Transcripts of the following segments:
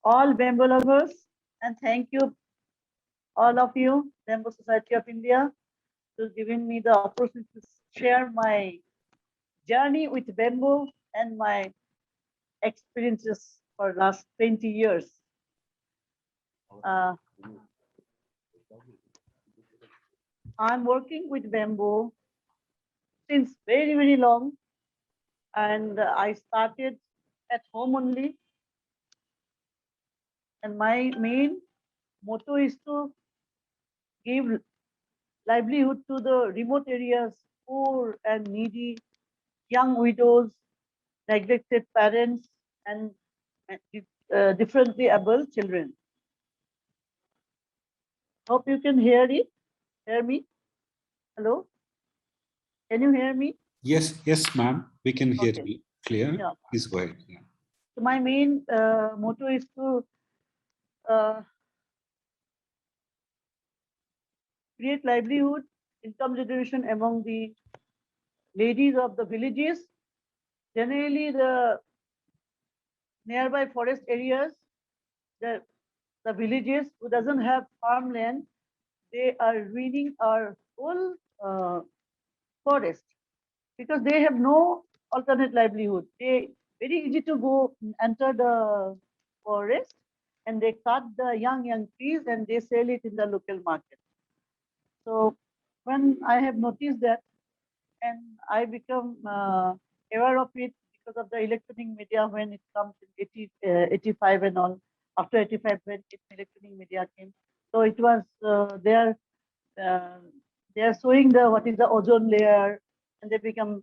all bamboo lovers, and thank you, all of you, Bamboo Society of India, for giving me the opportunity to share my journey with bamboo and my experiences for last 20 years. Uh, I'm working with bamboo since very, very long, and I started at home only. And my main motto is to give livelihood to the remote areas, poor and needy, young widows, neglected parents, and differently able children. Hope you can hear it. Hear me? Hello? Can you hear me? Yes, ma'am. We can hear Okay. you clear. Yeah. Please go ahead. Yeah. So my main motto is to uh, create livelihood, income generation among the ladies of the villages. Generally, the nearby forest areas, the villages who doesn't have farmland, they are ruining our whole forest because they have no alternate livelihood. They very easy to go enter the forest and they cut the young trees and they sell it in the local market. So when I have noticed that and I become aware of it because of the electronic media when it comes in 85 and all. After 85, when electronic media came, so it was uh, they are showing the what is the ozone layer, and they become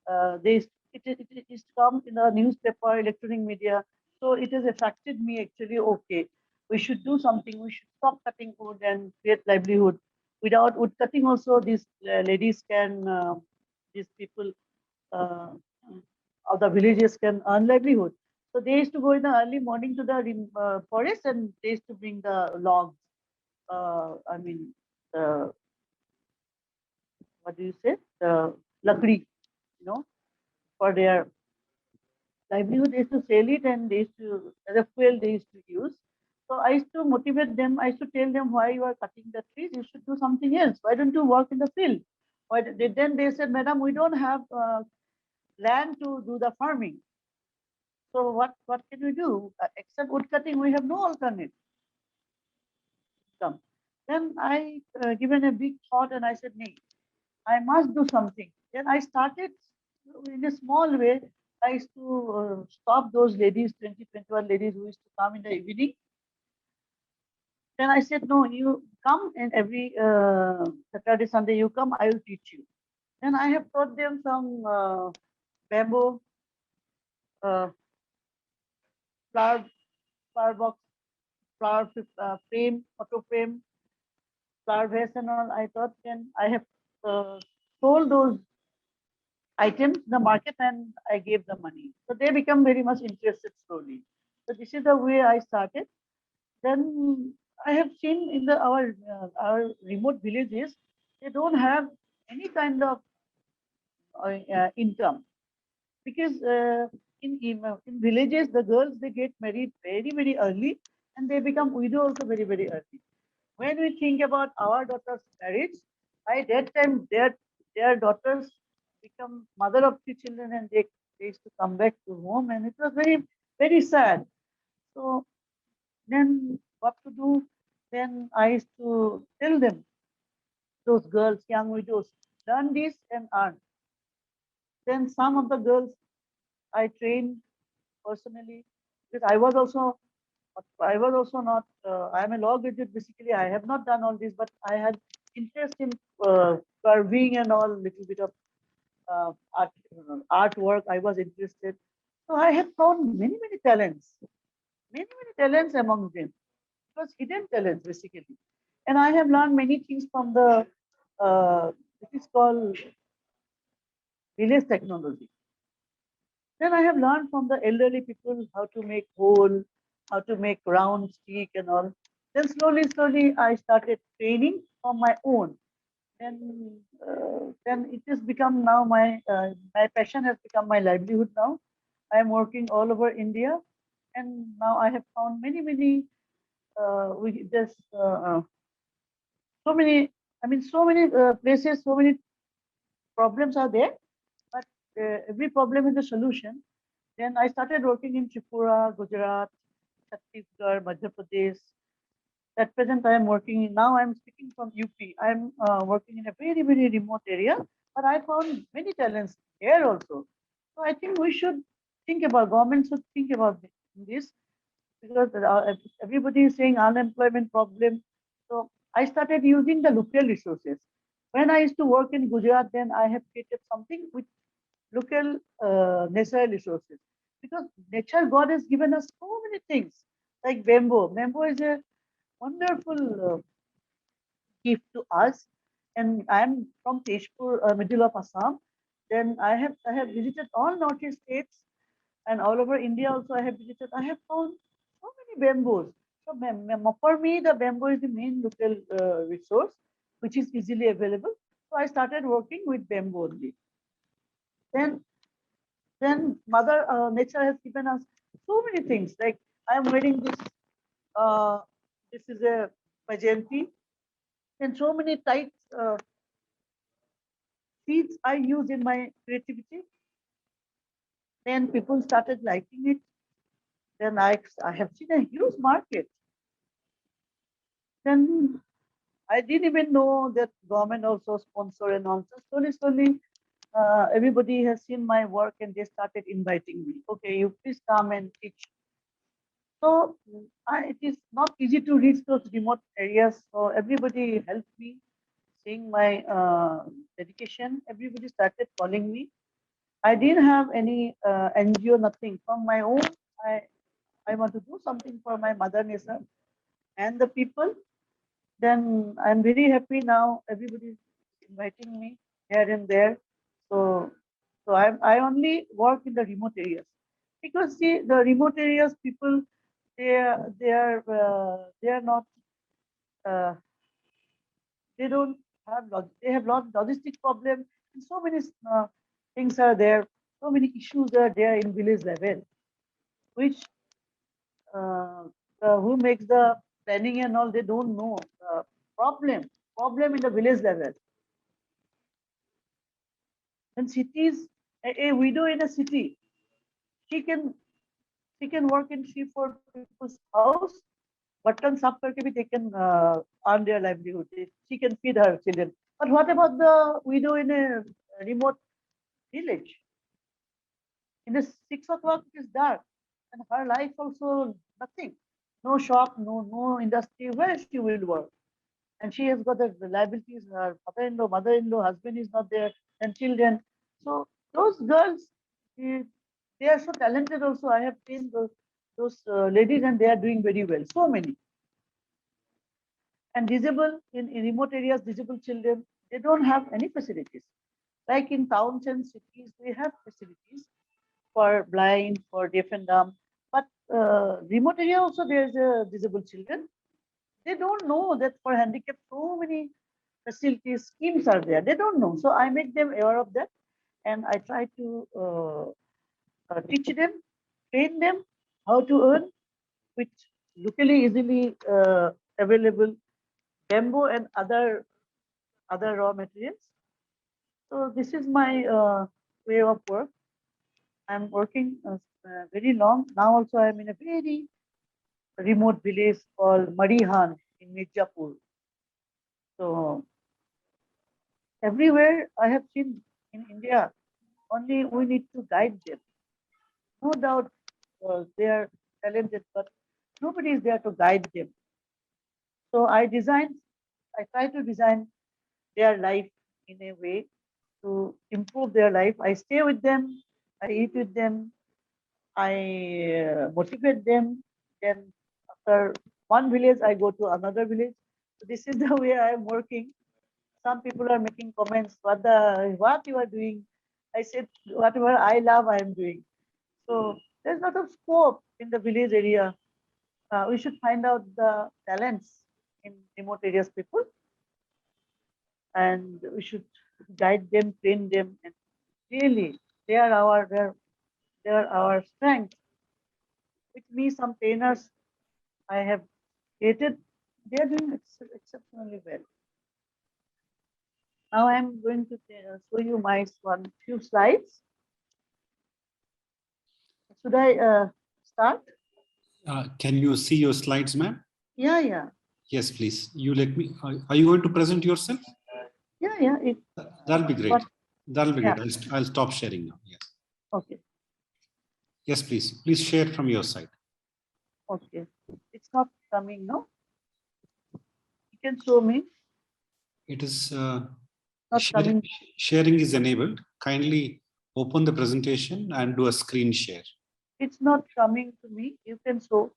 it is come in the newspaper, electronic media. So it has affected me actually. Okay, we should do something. We should stop cutting wood and create livelihood. Without wood cutting, also these ladies can, these people uh, of the villages can earn livelihood. So they used to go in the early morning to the forest and they used to bring the logs. I mean, the what do you say? The lakdi, for their livelihood. They used to sell it and they used to, as a fuel they used to use. So I used to motivate them. I used to tell them why you are cutting the trees. You should do something else. Why don't you work in the field? Then they said, Madam, we don't have land to do the farming. So what can we do? Except wood cutting, we have no alternate income. Then I given a big thought and I said, nee, I must do something. Then I started in a small way. I used to stop those ladies, 21 ladies who used to come in the evening. Then I said, no, you come and every Saturday, Sunday you come, I will teach you. Then I have taught them some bamboo uh, flower, flower box, flower frame, photo frame, flower vase and all. I thought then I have sold those items in the market and I gave the money. So they become very much interested slowly. So this is the way I started. Then I have seen in our remote villages, they don't have any kind of income because in villages the girls they get married very early and they become widow also very early. When we think about our daughter's marriage, by that time their daughters become mother of three children and they used to come back to home and it was very sad. So then what to do? Then I used to tell them, those girls, young widows, learn this and earn. Then some of the girls I trained personally because I was also not. I am a law graduate basically. I have not done all this, but I had interest in carving and all little bit of artwork. I was interested, so I have found many talents, many talents among them. It was hidden talents basically, and I have learned many things from the it is called village technology. Then I have learned from the elderly people how to make hole, how to make round stick and all. Then slowly, I started training on my own. Then it has become now my passion has become my livelihood now. I am working all over India, and now I have found many we just so many. I mean, so many places, so many problems are there, but every problem is a solution. Then I started working in Tripura, Gujarat, Chhattisgarh, Madhya Pradesh. At present, I am working in, now I'm speaking from UP. I'm working in a very remote area, but I found many talents here also. So I think we should think about, government should think about this, because everybody is saying unemployment problem. So I started using the local resources. When I used to work in Gujarat, then I have created something with local natural resources, because nature God has given us so many things like bamboo. Bamboo is a wonderful gift to us. And I'm from Tezpur, middle of Assam. Then I have visited all northeast states, and all over India also I have visited. I have found so many bamboos. So for me, the bamboo is the main local resource, which is easily available. So I started working with bamboo only. Then Mother Nature has given us so many things. Like I am wearing this. Uh, this is a pajanti, and so many types seeds I use in my creativity. Then people started liking it. Then I have seen a huge market. Then I didn't even know that government also sponsor and all. So slowly, everybody has seen my work and they started inviting me. Okay, you please come and teach. So it is not easy to reach those remote areas. So everybody helped me, seeing my dedication. Everybody started calling me. I didn't have any NGO, nothing. From my own, I, I want to do something for my mother nature and the people. Then I'm very happy now. Everybody is inviting me here and there. So, I only work in the remote areas, because see the remote areas people, they are not uh, they don't have they have lot logistic problem, and so many things are there. So many issues are there in village level, which uh, who makes the planning and all, they don't know the problem in the village level. In cities, a widow in a city, she can she can work in 3 4 people's house, button sap karke bhi they can earn their livelihood. She can feed her children. But what about the widow in a remote village? In the 6 o'clock it is dark, and her life also nothing. No shop, no industry. Where she will work? And she has got the liabilities. Her father-in-law, mother-in-law, husband is not there, and children. So those girls, eh, they are so talented. Also, I have seen those ladies, and they are doing very well. So many. And disabled in remote areas, disabled children, they don't have any facilities. Like in towns and cities, they have facilities for blind, for deaf and dumb. But remote area also there's disabled children. They don't know that for handicapped so many facilities schemes are there. They don't know. So I make them aware of that, and I try to teach them, train them how to earn with locally easily available bamboo and other raw materials. So this is my way of work. I'm working very long. Now also I'm in a very remote village called Marihan in Mirzapur. So everywhere I have seen in India, only we need to guide them. No doubt they are talented, but nobody is there to guide them. So I try to design their life in a way to improve their life. I stay with them, I eat with them, I motivate them. Then after one village, I go to another village. So this is the way I am working. Some people are making comments, what you are doing? I said, whatever I love, I am doing. So there's a lot of scope in the village area. We should find out the talents in remote areas people, and we should guide them, train them, and really they are our strength. with me some trainers I have created. They are doing exceptionally well. Now I am going to show you my few slides. Should I start? Can you see your slides, ma'am? Yeah. Yes, please. You let me. Are you going to present yourself? Yeah. That'll be great. But- That'll be yeah. great. I'll stop sharing now. Yes. Okay. Yes, please. Please share from your side. Okay. It's not coming, no? You can show me. It is Not sharing, coming. sharing is enabled. Kindly open the presentation and do a screen share. It's not coming to me. You can show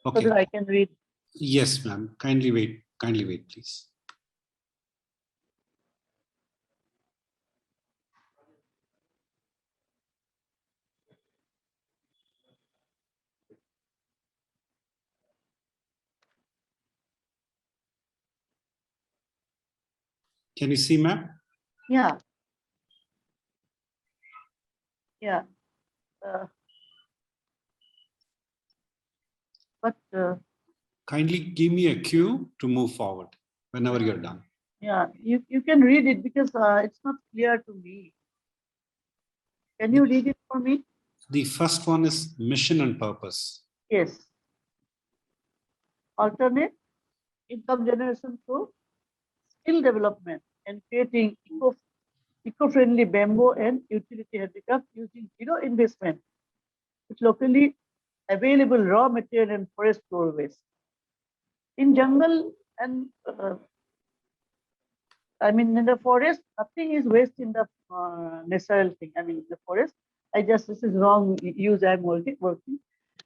so Okay. that I can read. Yes, ma'am. Kindly wait. Kindly wait, please. Can you see, ma'am? Yeah. But Kindly give me a cue to move forward whenever you're done. yeah, you can read it because it's not clear to me. Can you read it for me? The first one is mission and purpose. Yes. Alternate income generation through skill development and creating eco-friendly bamboo and utility handicraft using zero investment with locally available raw material and forest floor waste. In jungle and in the forest, nothing is waste in the natural thing. The forest, this is wrong use I'm working.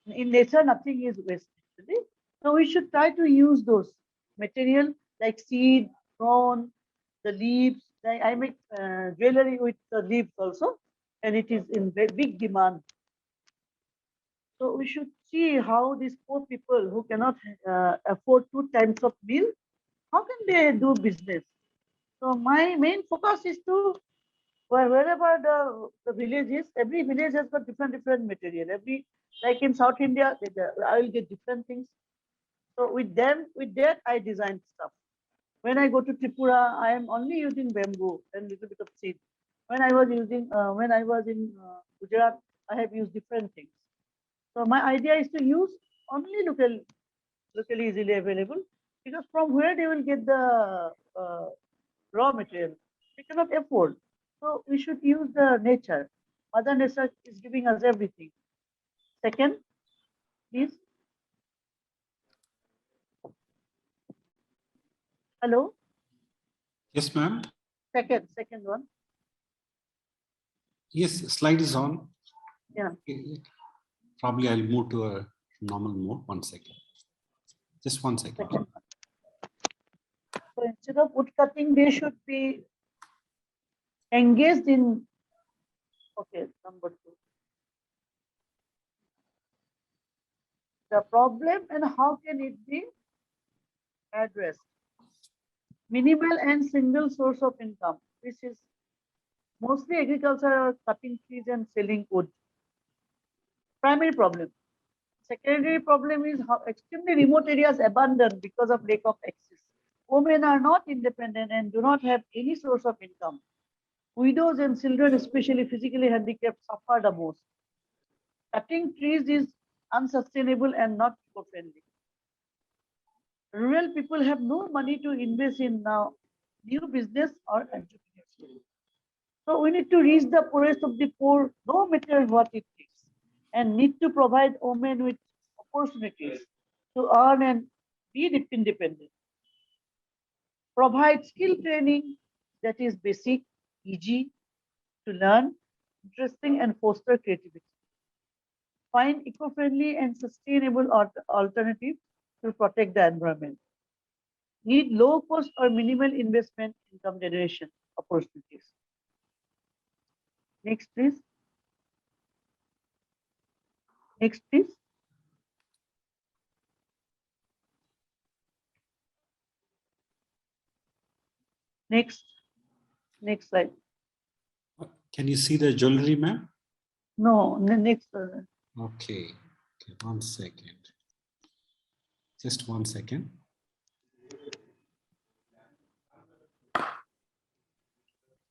In nature, nothing is waste actually. So we should try to use those material like seed, frond, the leaves. I make jewelry with the leaves also, and it is in big demand. So we should see how these poor people who cannot afford 2 times of meal, how can they do business? So my main focus is to wherever the village is, every village has got different material. Like in South India, I will get different things. So with that I design stuff. When I go to Tripura, I am only using bamboo and little bit of seed. When I was in Gujarat, I have used different things. So my idea is to use only locally easily available, because from where they will get the raw material, they cannot afford. So we should use the nature. Mother Nature is giving us everything. Second, please. Hello. Yes, ma'am. Second one. Yes, slide is on. Yeah. Probably I'll move to a normal mode. 1 second. Just 1 second. Second one. So instead of wood cutting, they should be engaged in. Okay, number 2. The problem and how can it be addressed? Minimal and single source of income. This is mostly agriculture or cutting trees and selling wood. Primary problem. Secondary problem is how extremely remote areas abandoned because of lack of access. Women are not independent and do not have any source of income. Widows and children, especially physically handicapped, suffer the most. Cutting trees is unsustainable and not eco-friendly. Rural people have no money to invest in now new business or entrepreneurship. So we need to reach the poorest of the poor, no matter what it takes, and need to provide women with opportunities to earn and be independent. Provide skill training that is basic, easy to learn, interesting, and foster creativity. Find eco-friendly and sustainable alternatives to protect the environment. Need low cost or minimal investment income generation opportunities. Next, please. Next, please. Next slide. Can you see the jewelry, ma'am? No, next. Okay. Okay, 1 second. Just 1 second.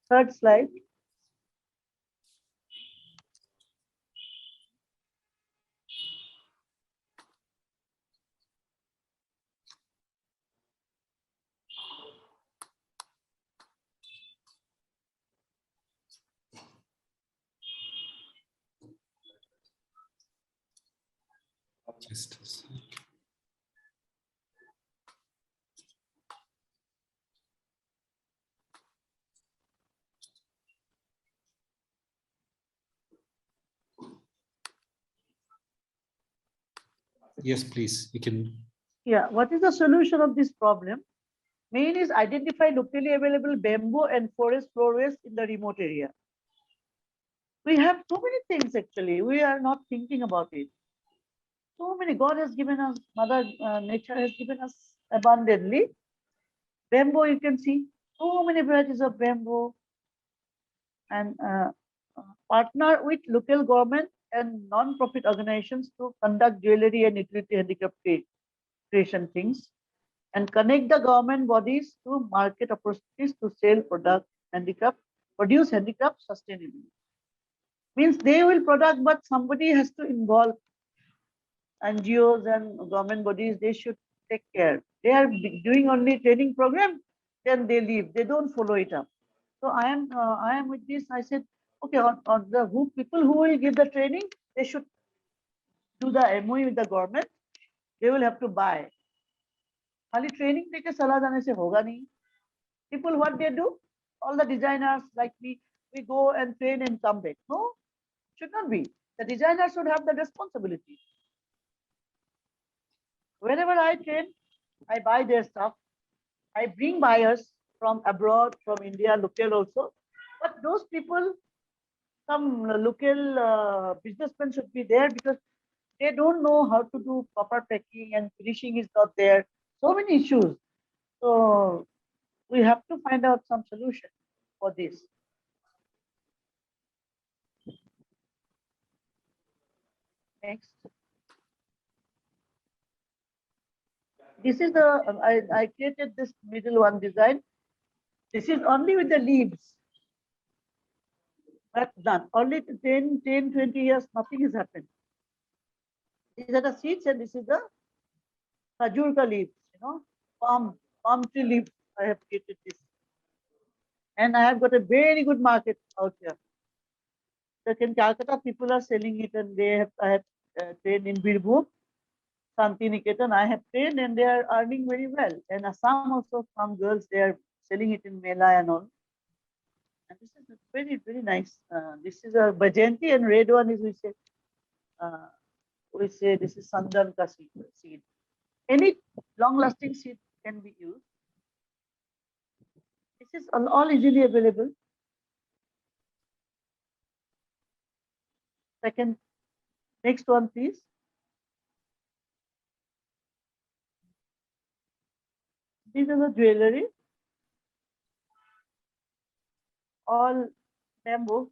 Third slide. Just a sec. Yes, please. You can. Yeah, what is the solution of this problem? Main is identify locally available bamboo and forest floor waste in the remote area. We have so many things actually. We are not thinking about it. So many. God has given us, Mother Nature has given us abundantly. Bamboo, you can see so many varieties of bamboo, and partner with local government and non-profit organizations to conduct jewelry and utility handicraft creation things, and connect the government bodies to market opportunities to sell produce handicraft sustainably. Means they will product, but somebody has to involve. NGOs and government bodies, they should take care. They are doing only training program, then they leave. They don't follow it up. So I am with this. I said, okay, on the people who will give the training, they should do the MOU with the government. They will have to buy. खाली training देके सलाह जाने से होगा नहीं. People, what they do, all the designers like me, we go and train and come back. No, should not be. The designer should have the responsibility. Whenever I train, I buy their stuff. I bring buyers from abroad, from India, local also. But those people, some local businessmen should be there because they don't know how to do proper packing and finishing is not there. So many issues. So we have to find out some solution for this. Next. This is I created this middle one design. This is only with the leaves. That's done. Only 10, 20 years, nothing has happened. These are the seeds and this is the khajur leaves, palm tree leaves. I have created this. And I have got a very good market out here. So in Calcutta, people are selling it and I have trained in Birbhum, Santiniketan, I have trained and they are earning very well. And Assam also, some girls, they are selling it in Mela and all. And this is very, very nice. This is a Bajanti and red one is, we say this is Sandan ka seed. Any long-lasting seed can be used. This is all easily available. Second, next one, please. These are the jewelry. All bamboo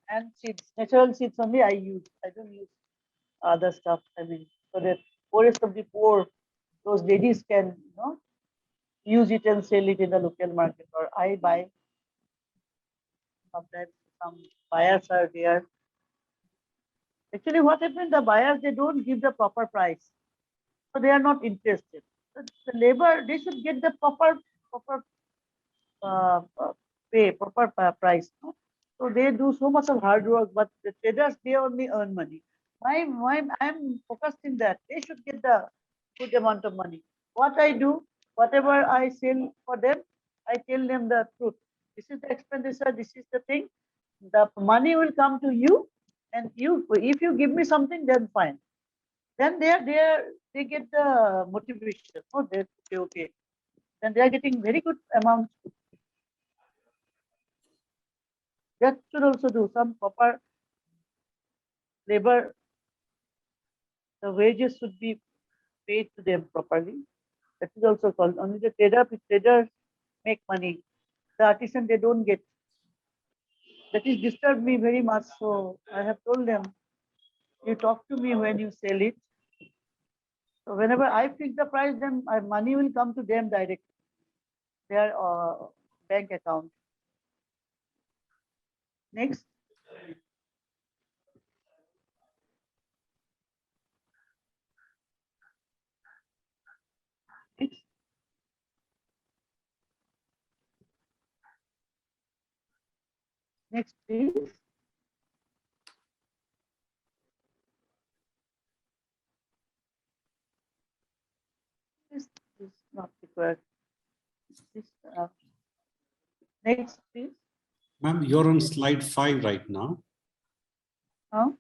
and seeds, natural seeds only I use. I don't use other stuff. I mean, so that poorest of the poor, those ladies can, use it and sell it in the local market, or I buy. Sometimes some buyers are there. Actually, what happens? The buyers, they don't give the proper price, so they are not interested. So the labor, they should get the proper pay, proper price. No? So they do so much of hard work, but the traders, they only earn money. I'm focused in that. They should get the good amount of money. What I do, whatever I sell for them, I tell them the truth. This is the expenditure, this is the thing. The money will come to you, and if you give me something, then fine. Then they get the motivation. Oh, they okay. Then they are getting very good amount. That should also do some proper labor. The wages should be paid to them properly. That is also called. Only the traders make money. The artisan, they don't get. That is disturbed me very much. So I have told them, you talk to me when you sell it. So whenever I fix the price, then my money will come to them directly, their bank account. Next. Next. Next, please. This is not required. This, next, please. Ma'am, you're on slide 5 right now. Huh?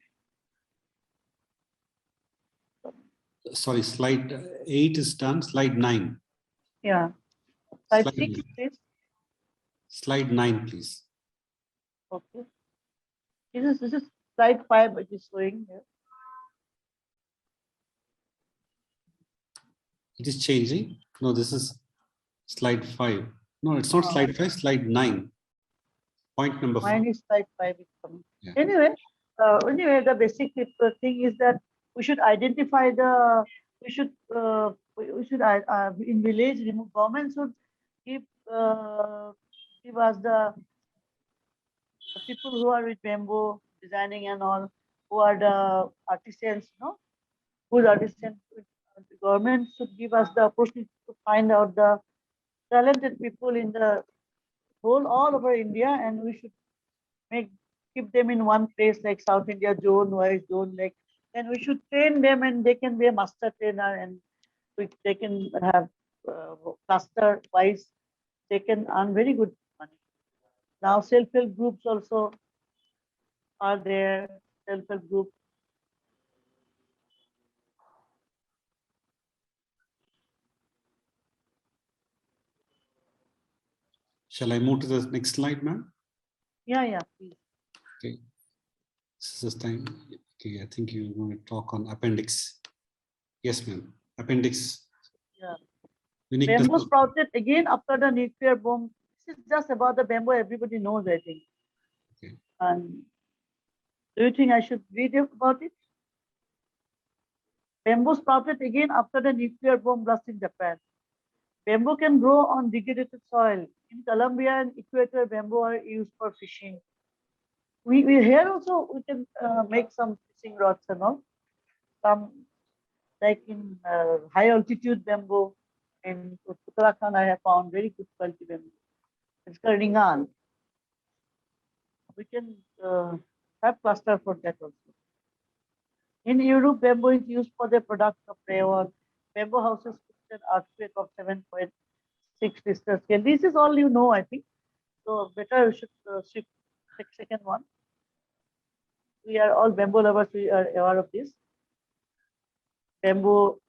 Sorry, slide 8 is done. Slide 9. Yeah. Slide Slide 6, 9. please. Slide 9, please. Okay. This is slide 5, which is showing here. It is changing. No, this is slide 5. No, it's not slide 5, slide 9. Point number 5. Mine is slide 5 is coming. Yeah. Anyway, the basic thing is that we should identify we should in village, government should give us the people who are with bamboo designing and all, who are the artisans, good artisans. The government should give us the opportunity to find out the talented people in the all over India, and we should keep them in one place like South India zone wise zone, like, and we should train them, and they can be a master trainer, and they can have cluster wise, they can earn very good money. Now self-help groups also are there. Self-help group. Shall I move to the next slide, ma'am? Yeah, please. Okay. This is time. Okay, I think you want to talk on appendix. Yes, ma'am. Appendix. Yeah. Uniqueness. Bamboo sprouted again after the nuclear bomb. This is just about the bamboo. Everybody knows, I think. Okay. And do you think I should read about it? Bamboo sprouted again after the nuclear bomb blast in Japan. Bamboo can grow on degraded soil. In Colombia and Ecuador, bamboo are used for fishing. We here also we can make some fishing rods and all. Some like in high altitude bamboo in Uttarakhand, I have found very good quality bamboo. It's called ringan. We can have cluster for that also. In Europe, bamboo is used for the production of rayon. Bamboo houses with an earthquake of 7.6 Richter scale. This is all you know, I think. So better you should shift second one. We are all bamboo lovers. We are aware of this. Bamboo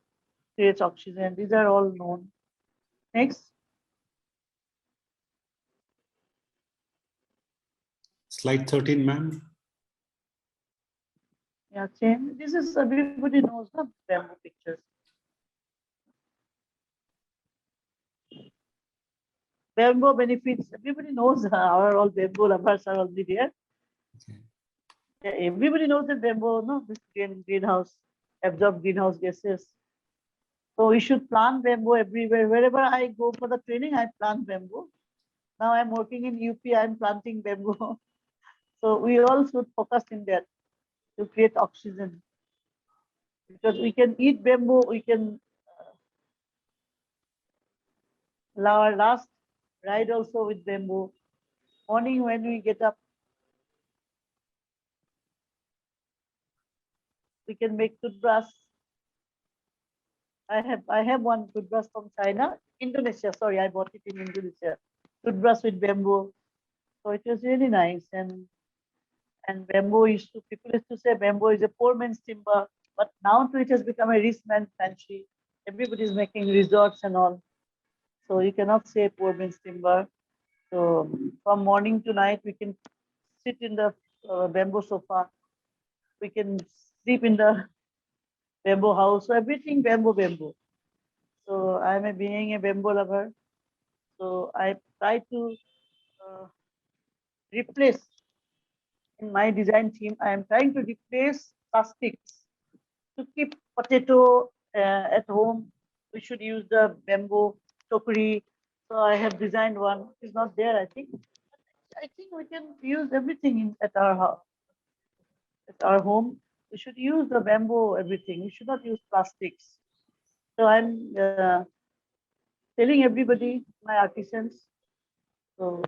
creates oxygen. These are all known. Next. Slide 13, ma'am. Yeah, change. This is everybody knows the bamboo pictures. Bamboo benefits. Everybody knows our all bamboo lovers are already there. Okay. Yeah, everybody knows that bamboo, this greenhouse, absorb greenhouse gases. So we should plant bamboo everywhere. Wherever I go for the training, I plant bamboo. Now I'm working in UP, I'm planting bamboo. So we all should focus in that to create oxygen. Because we can eat bamboo, we can our last ride also with bamboo. Morning when we get up, we can make toothbrush. I have one toothbrush from China, Indonesia. Sorry, I bought it in Indonesia. Toothbrush with bamboo. So it was really nice. And bamboo people used to say bamboo is a poor man's timber, but now it has become a rich man's fancy. Everybody is making resorts and all. So you cannot say poor man's timber. So from morning to night, we can sit in the bamboo sofa. We can sleep in the bamboo house. So everything bamboo. So I'm being a bamboo lover. So I try to replace in my design team. I am trying to replace plastics to keep potato at home, we should use the bamboo tokri. So I have designed one. It's not there, I think. I think we can use everything at our house, at our home. We should use the bamboo everything. We should not use plastics. So I'm telling everybody, my artisans. So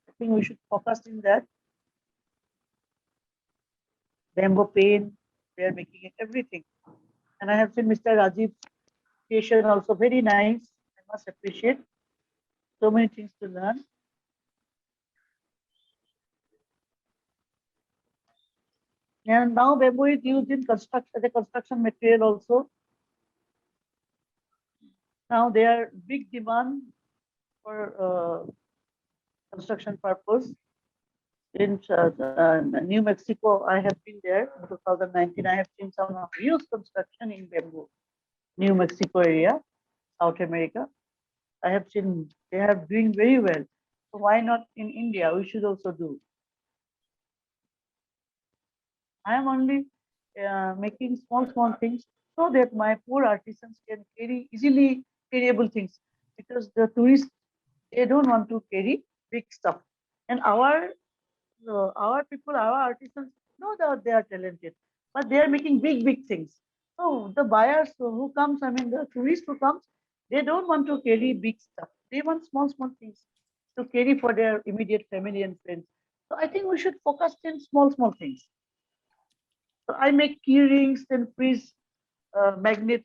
I think we should focus in that. Bamboo paint, they are making it everything. And I have seen Mr. Rajiv's creation also very nice. I must appreciate. So many things to learn. And now bamboo is used in construction, as a construction material also. Now there are big demand for construction purpose. In New Mexico, I have been there in 2019. I have seen some huge construction in bamboo, New Mexico area, South America. I have seen they are doing very well. So why not in India? We should also do. I am only making small things so that my poor artisans can carry easily carryable things, because the tourists, they don't want to carry big stuff. And our people, our artisans know that they are talented, but they are making big things. So the buyers who comes, I mean the tourists who comes, they don't want to carry big stuff. They want small things to carry for their immediate family and friends. So I think we should focus in small things. So I make key rings, then freeze, magnet,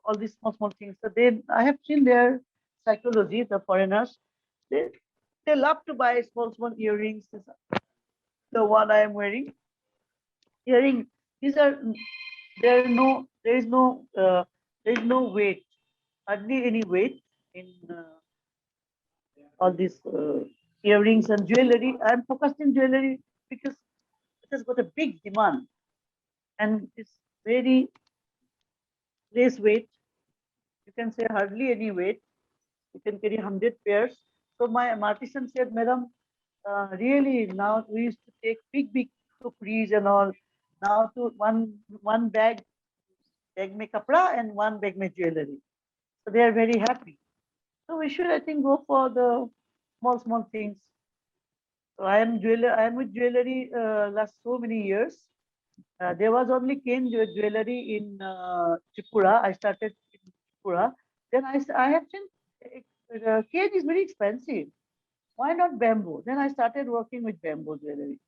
all these small things. So then I have seen their psychology, the foreigners. They they love to buy small earrings. This is the one I am wearing. Earring. These are there is no weight, hardly any weight in all these earrings and jewelry. I am focused in jewelry because it has got a big demand and it's very less weight. You can say hardly any weight. You can carry 100 pairs. So my artisan said, Madam, really now we used to take big tookris and all. Now to one bag mein kapra and one bag mein jewelry. So they are very happy. So we should, I think, go for the small things. So I am with jewelry last so many years. There was only cane jewelry in Tripura. I started in Tripura. Then I have seen cane is very expensive. Why not bamboo? Then I started working with bamboo jewelry.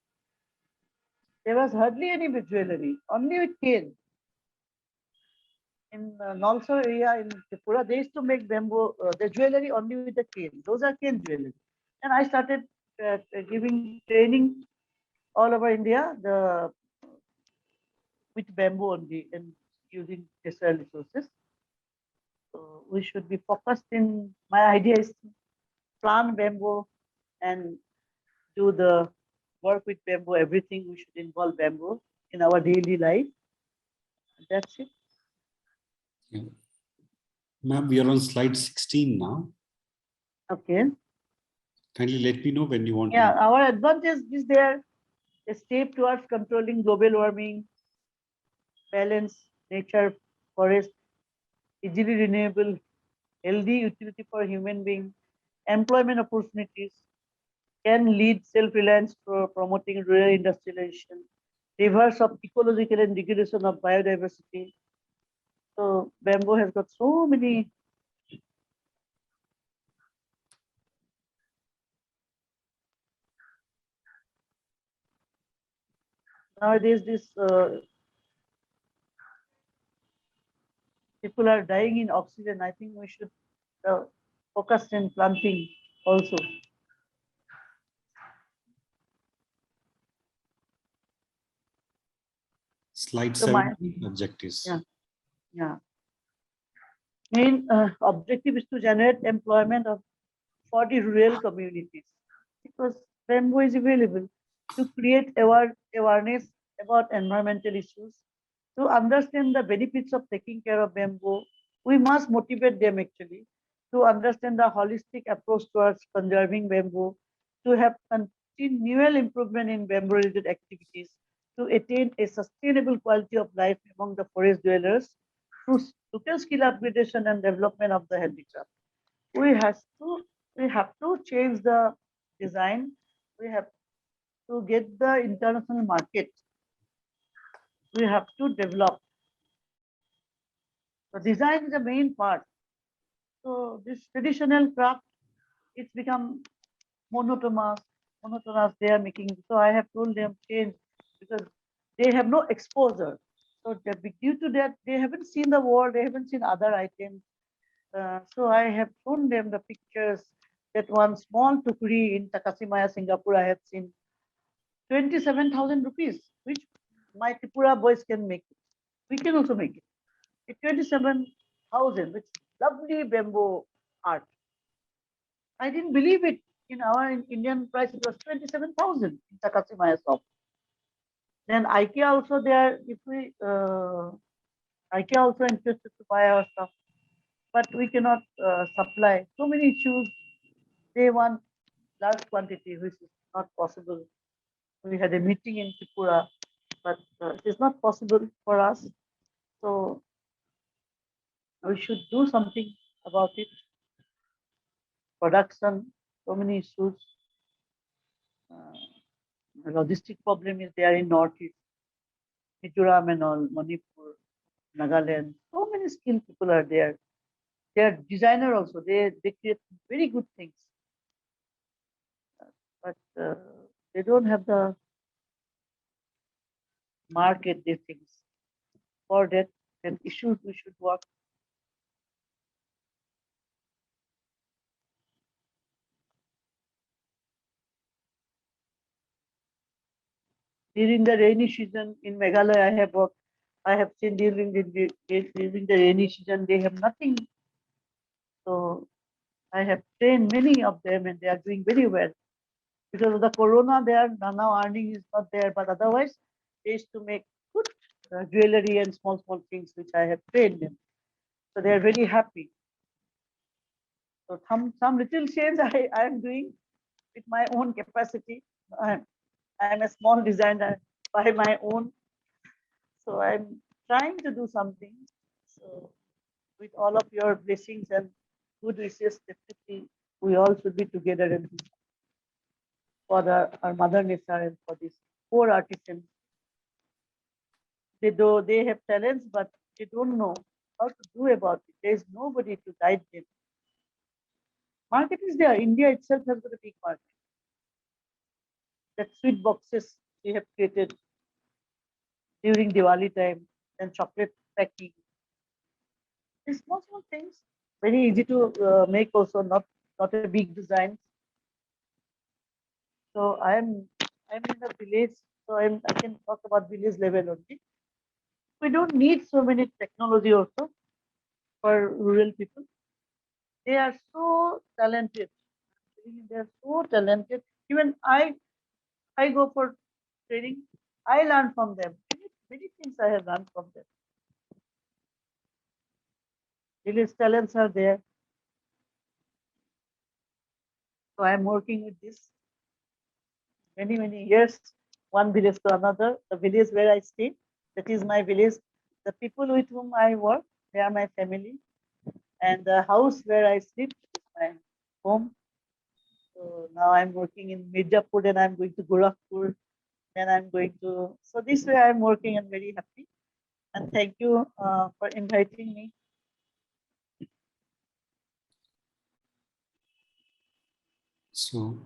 There was hardly any with jewelry, only with cane. In Nalsor area in Tripura, they used to make bamboo, the jewelry only with the cane. Those are cane jewelry. And I started giving training all over India, with bamboo only and using natural resources. So we should be focused in, my idea is to plant bamboo and do the work with bamboo, everything we should involve bamboo in our daily life. That's it. Yeah. Ma'am, we are on slide 16 now. Okay. Kindly let me know when you want Yeah, to. our advantage is there, a step towards controlling global warming, balance, nature, forest, easily renewable, healthy utility for human being, employment opportunities, can lead self-reliance for promoting rural industrialization, reverse of ecological and degradation of biodiversity. So bamboo has got so many. Nowadays, this people are dying in oxygen. I think we should focus in planting also. Slide So 17, objectives. yeah. Main objective is to generate employment for the rural communities, because bamboo is available, to create awareness about environmental issues, to understand the benefits of taking care of bamboo. We must motivate them actually to understand the holistic approach towards conserving bamboo, to have continual improvement in bamboo related activities, to attain a sustainable quality of life among the forest dwellers, through total skill upgradation and development of the handicraft. We have to change the design. We have to get the international market. We have to develop. The design is the main part. So this traditional craft, it's become monotonous. They are making. So I have told them change because they have no exposure. So due to that, they haven't seen the world. They haven't seen other items. So I have shown them the pictures that one small tukuri in Takashimaya, Singapore, I have seen 27,000 rupees, which my Tripura boys can make it. We can also make it. It's 27,000, which lovely bamboo art. I didn't believe it. In our Indian price, it was 27,000 in Takashimaya shop. Then IKEA also there. If we IKEA also interested to buy our stuff, but we cannot supply. So many issues. They want large quantity, which is not possible. We had a meeting in Tripura, but it is not possible for us. So we should do something about it. Production, so many issues. Logistic problem is there in Northeast, Mizoram and all, Manipur, Nagaland. So many skilled people are there. They are designer also. They create very good things, but they don't have the market. These things for that and issues we should work. During the rainy season in Meghalaya, I have worked. I have seen during the rainy season, they have nothing. So I have trained many of them and they are doing very well. Because of the corona, they are now earning is not there, but otherwise they used to make good jewelry and small things which I have trained them. So they are very happy. So some little change I am doing with my own capacity. I am a small designer by my own. So I'm trying to do something. So with all of your blessings and good wishes, definitely we all should be together and for our mother nature and for these poor artisans. They have talents, but they don't know how to do about it. There is nobody to guide them. Market is there. India itself has got a big market. That sweet boxes we have created during Diwali time and chocolate packing. These small things, very easy to make also, not a big design. So I'm in a village, so I can talk about village level only. We don't need so many technology also for rural people. They are so talented. They are so talented. Even I go for training. I learn from them. Many things I have learned from them. Village talents are there. So I'm working with this many years, one village to another. The village where I stay, that is my village. The people with whom I work, they are my family. And the house where I sleep is my home. So now I'm working in Mirzapur and I'm going to Gorakhpur. Then I'm going to, so this way I'm working and very happy. And thank you for inviting me. So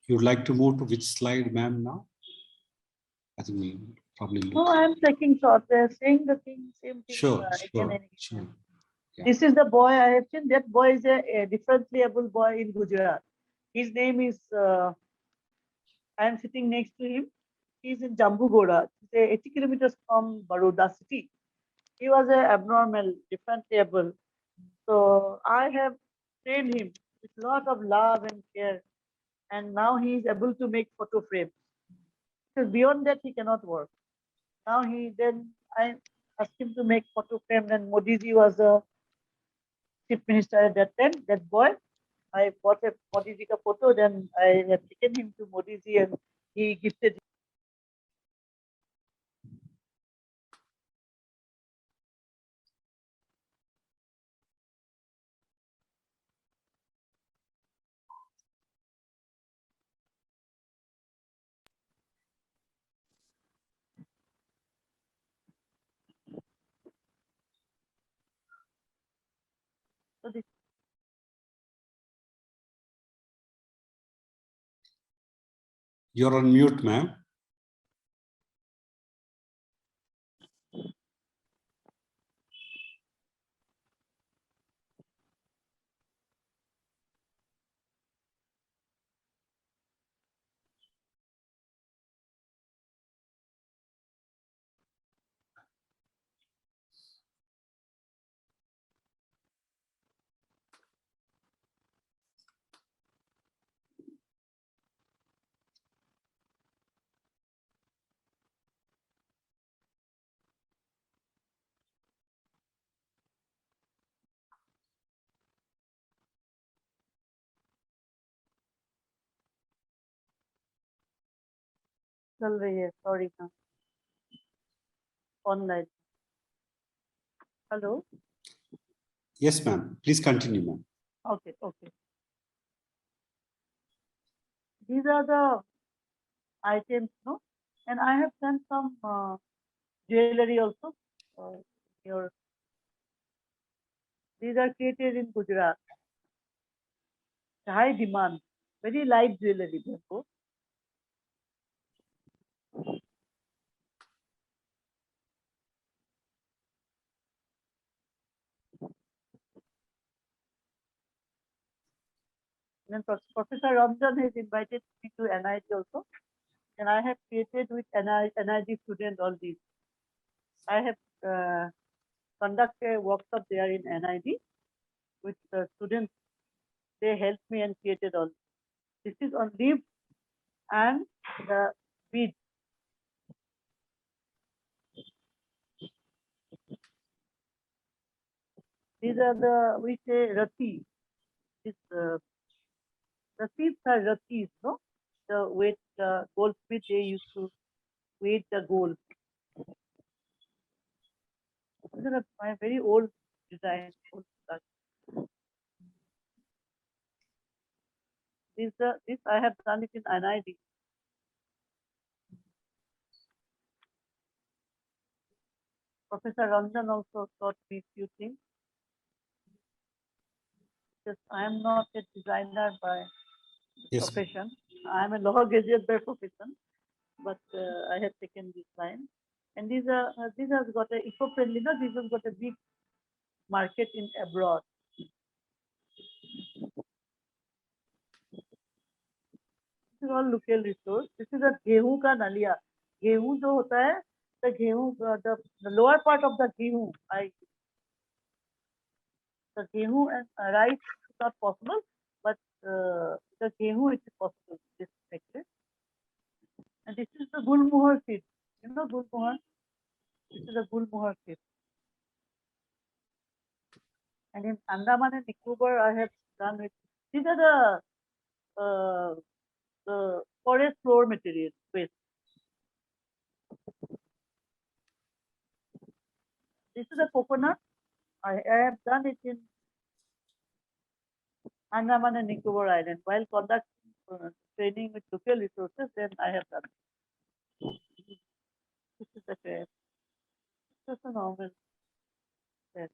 you'd like to move to which slide, ma'am, now? I think we probably look. No, I'm taking short. They're saying the same thing. Sure. Again and again. Sure. Yeah. This is the boy I have seen. That boy is a differently able boy in Gujarat. His name is, I am sitting next to him. He's in Jambugoda. It's 80 kilometers from Baroda city. He was a abnormal, differently able. So I have trained him with a lot of love and care. And now he is able to make photo frames. Because beyond that, he cannot work. Now I asked him to make photo frame. Then Modi ji was the chief minister at that time. That boy, I bought a Modi ji ka photo. Then I have taken him to Modi ji and he gifted So this You're on mute, ma'am. चल रही है, sorry ma'am. Online. Hello. Yes, ma'am. Please continue, ma'am. Okay, okay. These are the items, no? And I have sent some jewelry also. Your These are created in Gujarat. High demand, very light jewelry. Therefore, then Professor Ramjan has invited me to NIT also, and I have created with NIT student all these. I have conducted a workshop there in NIT with the students. They helped me and created all. This is on leaf and the bead. These are the, we say rati. This ratis are ratis, no? The weight, goldsmith, they used to weight the gold. These are my very old design. Old style. This I have done it in NID. Professor Ranjan also taught me few things. Because I am not a designer by Yes. profession. I am a law graduate by profession, but I have taken this line. And these have got a eco-friendly. No, these have got a big market in abroad. This is all local resource. This is a गेहूं का नलिया. गेहूं जो होता है, the गेहूं, the lower part of the गेहूं, the gehu and rice is not possible, but the gehu is possible. This necklace. And this is the gulmohar seed. You know gulmohar? This is a gulmohar seed. And in Andaman and Nicobar, I have done it. These are the forest floor material waste. This is a coconut. I have done it in Andaman and Nicobar Island while conducting training with local resources. Then I have done it. This is the craft. Just a normal craft.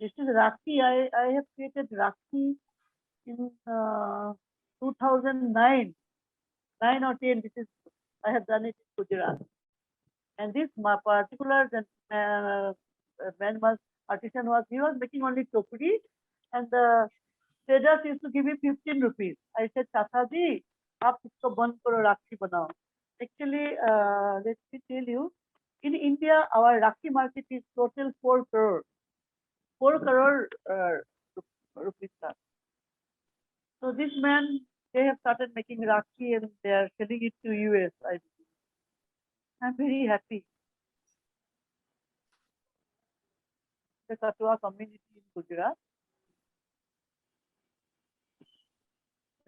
This is Rakhi. I have created Rakhi in 2009, 9 or 10. This is I have done it in Gujarat. And this particular man was artisan was he was making only chopri, and the traders used to give him 15 rupees. I said, Tata ji, aap isko band karo Rakhi banao. Actually, let me tell you, in India, our Rakhi market is total 4 crore. 4 crore rupees. So this man, they have started making Rakhi and they are selling it to US. I'm very happy. The Katwa community in Gujarat.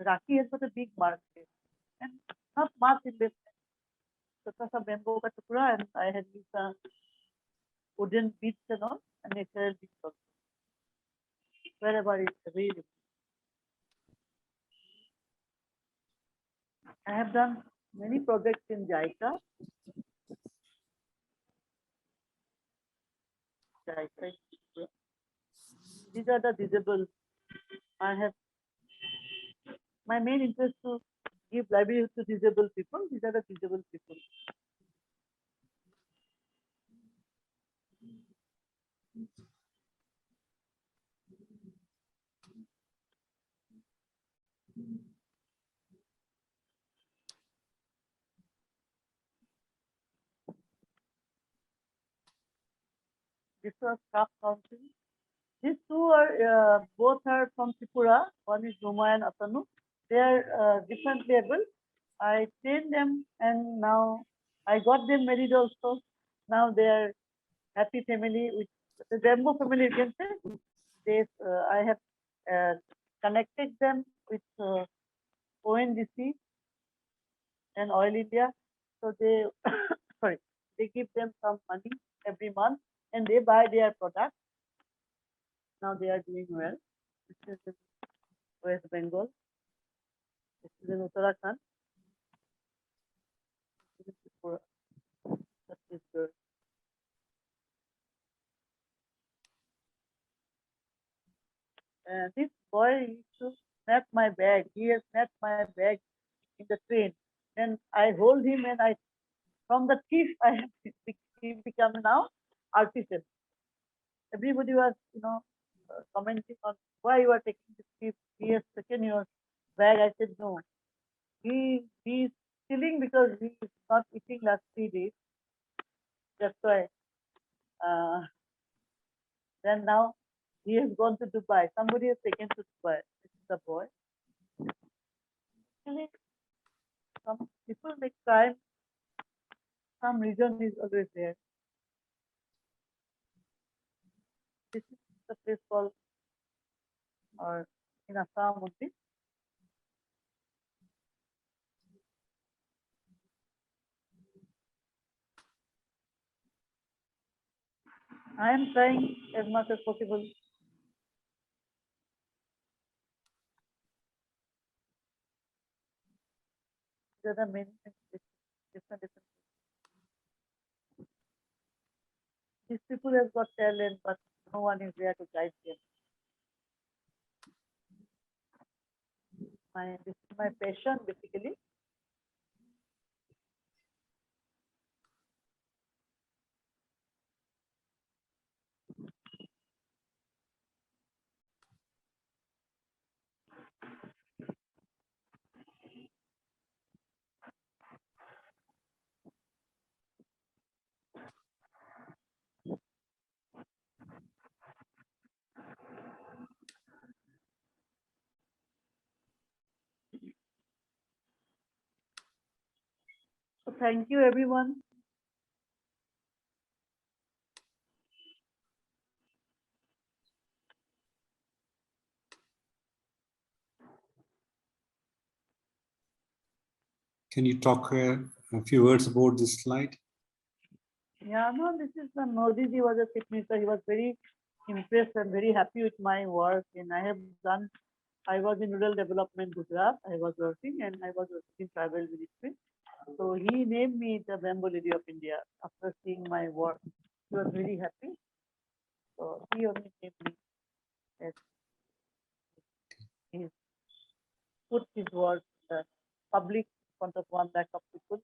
Rakhi has got a big market and not much investment. So some bamboo ka tukra and I had used some wooden beads and all and natural beads also. Wherever it's available. I have done many projects in JICA. These are the disabled. I have my main interest to give livelihood to disabled people. These are the disabled people. This was Cup Council. These two are both are from Tripura. One is Ruma and Atanu. They are differently able. I trained them, and now I got them married also. Now they are happy family with the Bamboo family. You can say they. I have connected them with ONGC and Oil India. So they, sorry, they give them some money every month, and they buy their products. Now they are doing well. This is in West Bengal. This is in Uttarakhand. This is Tripura, Chhattisgarh. This boy used to snap my bag. He has snapped my bag in the train. Then I hold him, and I, from the thief, I have become now artisan. Everybody was, commenting on why you are taking this thief. He has taken your bag. I said no. He's stealing because he is not eating last 3 days. That's why. Then now he has gone to Dubai. Somebody has taken to Dubai. This is the boy. Actually, some people make crime. Some reason is always there. This is the place called, or in Assam only. I am trying as much as possible. There are many different. These people have got talent, but no one is there to guide them. This is my passion, basically. So thank you, everyone. Can you talk a few words about this slide? Yeah, no, this is the Modi ji was a chief minister. He was very impressed and very happy with my work. And I have done, I was in rural development Gujarat. I was working, and I was working in tribal ministry. So he named me the Bamboo Lady of India after seeing my work. He was very happy. So he only named me as he put his work in the public in front of 1 lakh of people.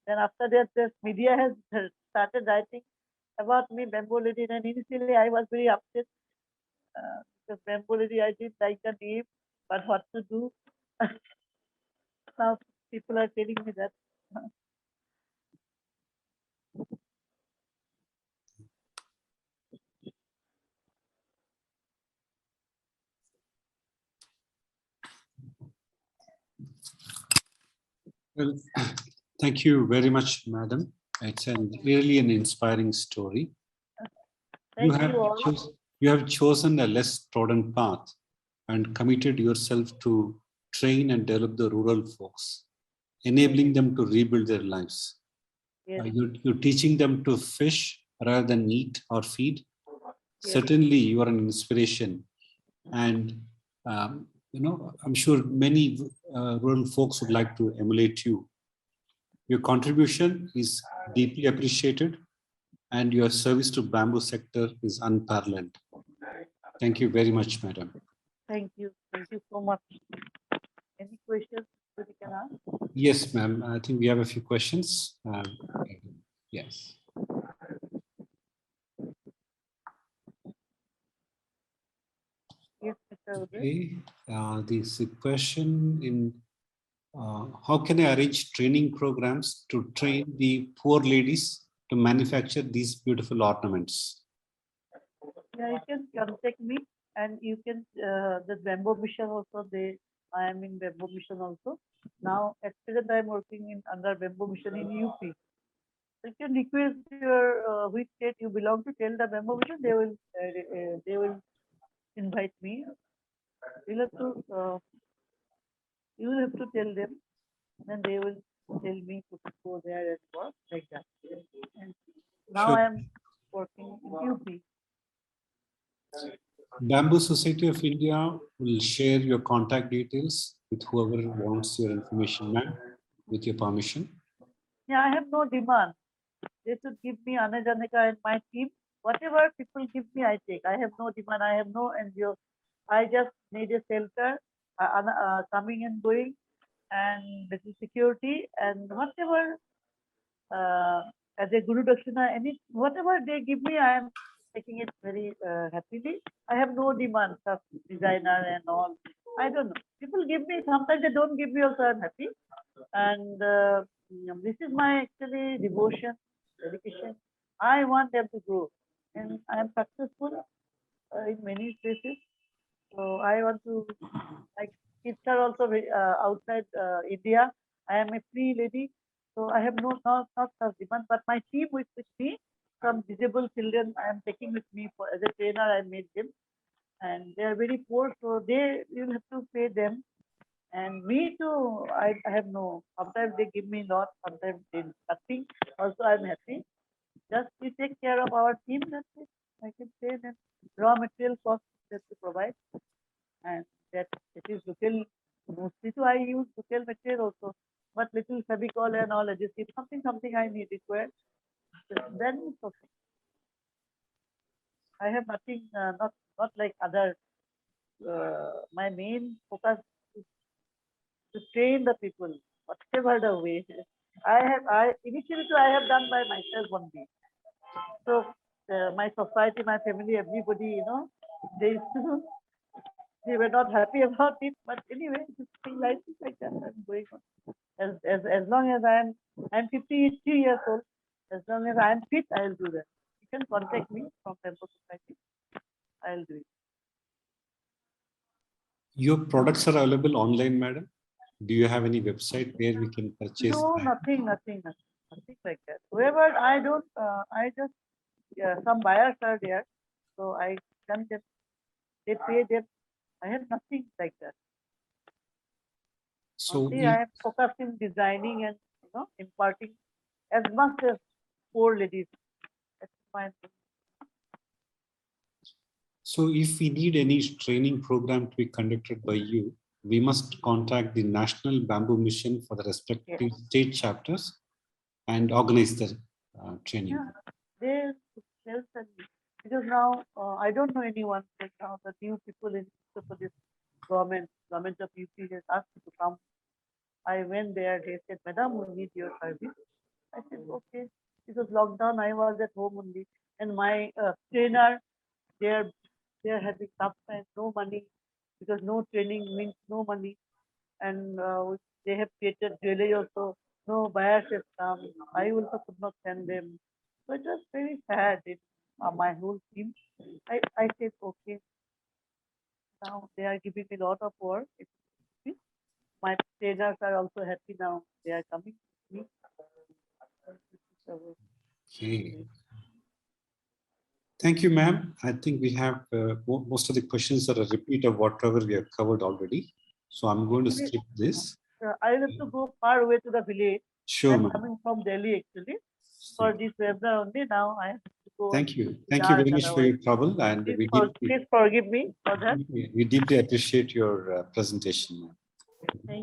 Then after that, this media has started writing about me, Bamboo Lady. And initially I was very upset because Bamboo Lady, I didn't like the name, but what to do? Now people are telling me that. Well, thank you very much, madam. It's really an inspiring story. Thank you all. You have chosen a less trodden path and committed yourself to train and develop the rural folks, enabling them to rebuild their lives. Yes. You're teaching them to fish rather than eat or feed. Yes. Certainly, you are an inspiration, and I'm sure many rural folks would like to emulate you. Your contribution is deeply appreciated, and your service to bamboo sector is unparalleled. Thank you very much, madam. Thank you so much. Any questions that you can ask? Yes, ma'am. I think we have a few questions. Yes. Yes, Mr. Uday. Okay. This question in how can I arrange training programs to train the poor ladies to manufacture these beautiful ornaments? Yeah, you can contact me, and you can the Bamboo Mission also. I am in Bamboo Mission also. Now at present I am working in under Bamboo Mission in UP. So you can request your which state you belong to. Tell the Bamboo Mission, they will invite me. You'll have to tell them, then they will tell me to go there and work like that. And now Sure. I am working in UP. Bamboo Society of India will share your contact details with whoever wants your information, ma'am, with your permission. Yeah, I have no demand. They should give me Anajanika and my team. Whatever people give me, I take. I have no demand. I have no NGO. I just need a shelter, coming and going, and little security, and whatever as a Guru Dakshina, whatever they give me, I am taking it very happily. I have no demand of designer and all. I don't know. People give me, sometimes they don't give me also, I'm happy. And this is my actually devotion, dedication. I want them to grow. And I am successful in many places. So I want to, like, kids are also outside India. I am a free lady. So I have not such demand, but my team with me, some disabled children, I am taking with me for as a trainer. I made them, and they are very poor, so you'll have to pay them. And me too, I have no. Sometimes they give me lot, sometimes they nothing. Also, I'm happy. Just we take care of our team. That's it. I can say that raw material cost that to provide, and that it is local. Mostly, too, I use local material also, but little Fevicol and all adhesive, something I need required. Then it's okay. I have nothing, not like other. My main focus is to train the people, whatever the way. I initially too, I have done by myself only. So my society, my family, everybody, they they were not happy about it. But anyway, life is like that. I'm going on. As long as I'm 53 years old. As long as I'm fit, I'll do that. You can contact me from Temple Society. I'll do it. Your products are available online, madam? Do you have any website where we can purchase? No, nothing like that. Whoever I don't, I just some buyers are there, so I send them. They pay them. I have nothing like that. So Only I am focused in designing and imparting as much as poor ladies. That's my thing. So if we need any training program to be conducted by you, we must contact the National Bamboo Mission for the respective state chapters and organize the training. Yeah, they'll send me. Because now I don't know anyone. Like now the new people in this government of UP has asked me to come. I went there. They said, "Madam, we need your service." I said, "Okay." Because lockdown, I was at home only, and my trainer, they're having tough time, no money, because no training means no money, and they have created jewelry also. No buyers have come. I also could not send them. So it was very sad. My whole team. I said, okay. Now they are giving me a lot of work. My trainers are also happy now. They are coming to me. Okay. Thank you, ma'am. I think we have most of the questions are a repeat of whatever we have covered already. So I'm going to skip this. I have to go far away to the village. Sure, I'm ma'am. coming from Delhi actually for this webinar only. Now I have to go. Thank you. Thank you very much for your trouble, and please forgive me for that. We deeply appreciate your presentation. Thank